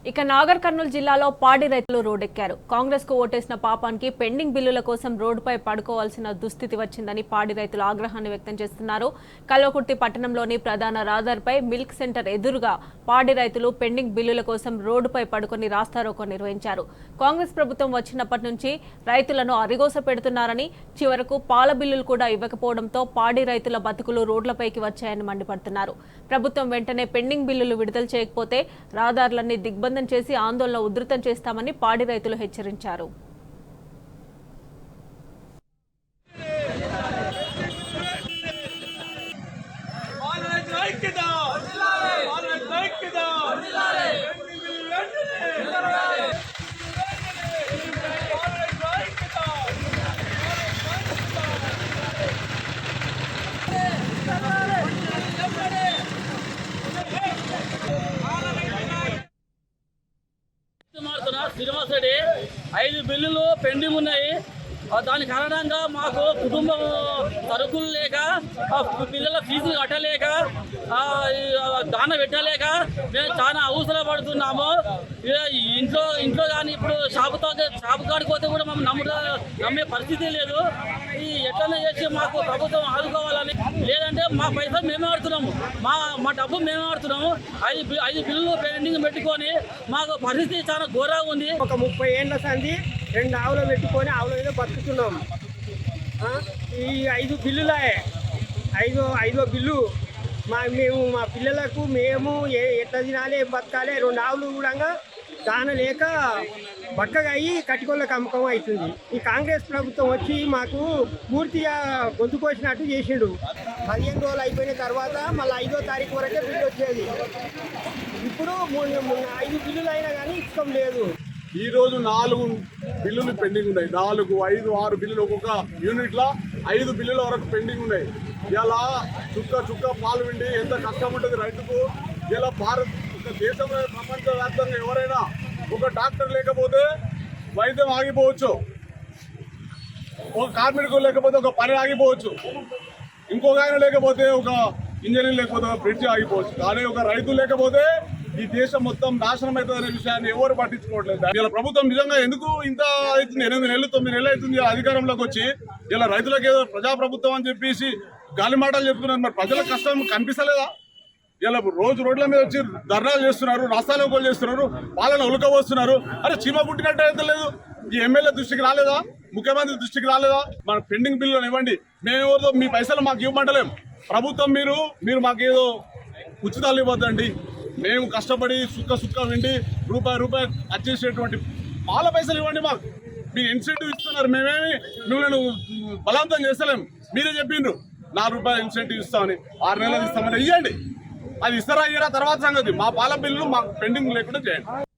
ఇక నాగర్ కర్నూలు జిల్లాలో పాడి రైతులు రోడ్డెక్కారు. కాంగ్రెస్ కు ఓటేసిన పాపానికి పెండింగ్ బిల్లుల కోసం రోడ్డుపై పడుకోవాల్సిన దుస్థితి వచ్చిందని పాడి రైతులు ఆగ్రహాన్ని వ్యక్తం చేస్తున్నారు. కల్వకుర్తి పట్టణంలోని ప్రధాన రహదారిపై మిల్క్ సెంటర్ ఎదురుగా పాడి రైతులు పెండింగ్ బిల్లుల కోసం రోడ్డుపై పడుకొని రాస్తారోకో నిర్వహించారు. కాంగ్రెస్ ప్రభుత్వం వచ్చినప్పటి నుంచి రైతులను అరిగోస పెడుతున్నారని, చివరకు పాల బిల్లులు కూడా ఇవ్వకపోవడంతో పాడి రైతుల బతుకులు రోడ్లపైకి వచ్చాయని మండిపడుతున్నారు. ప్రభుత్వం వెంటనే పెండింగ్ బిల్లులు విడుదల చేయకపోతే రహదారులన్నీ దిగ్బంధం చేసి ఆందోళన ఉధృతం చేస్తామని పాడి రైతులు హెచ్చరించారు. శ్రీనివాసరెడ్డి 5 బిల్లులు పెండింగ్ ఉన్నాయి. దాని కారణంగా మాకు కుటుంబం సరుకులు లేక, పిల్లల ఫీజులు కట్టలేక, దాన పెట్టలేక మేము చాలా అవసరం పడుతున్నాము. ఇంట్లో కానీ ఇప్పుడు షాపు కాడికి పోతే కూడా మమ్మల్ని నమ్మే పరిస్థితి లేదు. ఈ ఎట్లనే చేసి మాకు ప్రభుత్వం ఆదుకోవాలని, లేదంటే మా పైసలు మేమే ఆడుతున్నాము, మా డబ్బు మేమే ఆడుతున్నాము. 5 బిల్లులు పెండింగ్ పెట్టుకొని మాకు పరిస్థితి చాలా ఘోరంగా ఉంది. ఒక 30 ఏళ్ళ సంది 2 ఆవులు పెట్టుకొని ఆవుల మీద బతుకుతున్నాం. ఈ 5 బిల్లులే, ఐదో బిల్లు మేము మా పిల్లలకు మేము ఎట్లా తినాలి, ఏం బతకాలి. 2 ఆవులు కూడా దాన లేక బక్కగా అయ్యి కట్టుకోళ్ళకి అమ్మకం అవుతుంది. ఈ కాంగ్రెస్ ప్రభుత్వం వచ్చి మాకు పూర్తిగా గొంతు కోసినట్టు చేసిండు. 15 రోజులు అయిపోయిన తర్వాత మళ్ళీ 5వ తారీఖు వరకే బిల్లు వచ్చేది. ఇప్పుడు 5 బిల్లులు అయినా కానీ ఇష్టం లేదు. ఈ రోజు 4 బిల్లులు పెండింగ్ ఉన్నాయి. 4, 5, 6 బిల్లులు ఒక్కొక్క యూనిట్లో 5 బిల్లుల వరకు పెండింగ్ ఉన్నాయి. ఇలా చుక్క పాలు విండి ఎంత కష్టం ఉంటుంది రైతుకు. ఇలా దేశంలో ప్రపంచవ్యాప్తంగా ఎవరైనా ఒక డాక్టర్ లేకపోతే వైద్యం ఆగిపోవచ్చు, ఒక కార్మికుడు లేకపోతే ఒక పని ఆగిపోవచ్చు, ఇంకొక ఆయన లేకపోతే ఒక ఇంజనీర్ లేకపోతే ఒక బ్రిడ్జ్ ఆగిపోవచ్చు. కానీ ఒక రైతు లేకపోతే ఈ దేశం మొత్తం నాశనం అవుతుందనే విషయాన్ని ఎవరు పట్టించుకోవట్లేదు. ఇలా ప్రభుత్వం నిజంగా ఎందుకు ఇంత అవుతుంది? 8 నెలలు 9 నెలలు అవుతుంది అధికారంలోకి వచ్చి. ఇలా రైతులకు ఏదో ప్రజాప్రభుత్వం అని చెప్పేసి గాలి మాటలు చెప్తున్నారు. మరి ప్రజల కష్టం కనిపిస్తలేదా? ఇలా రోజు రోడ్ల మీద వచ్చి ధర్నాలు చేస్తున్నారు, రాస్తారోకోలు చేస్తున్నారు, పాలన ఉలకబోస్తున్నారు. అరే చీమ పుట్టినట్టు అయితే లేదు. ఈ ఎమ్మెల్యే దృష్టికి రాలేదా? ముఖ్యమంత్రి దృష్టికి రాలేదా? మన పెండింగ్ బిల్లులను ఇవ్వండి, మేమేదో మీ పైసలు మాకు ఇవ్వమంటలేం. ప్రభుత్వం మీరు మాకేదో ఉచితాలు ఇవ్వద్దండి. మేము కష్టపడి సుక్క విండి రూపాయి వచ్చేసేటువంటి పాల పైసలు ఇవ్వండి. మాకు మీరు ఇన్సెంటివ్ ఇస్తున్నారు, మేమేమి మిమ్మల్ని బలవంతం చేస్తలేం. మీరే చెప్పిండ్రు 4 రూపాయలు ఇన్సెంటివ్ ఇస్తామని, 6 నెలలు ఇస్తామని ఇవ్వండి. అది ఇస్తారా ఇయ్యరా తర్వాత సంగతి. మా పాల బిల్లు మాకు పెండింగ్ లేకుండా చేయండి.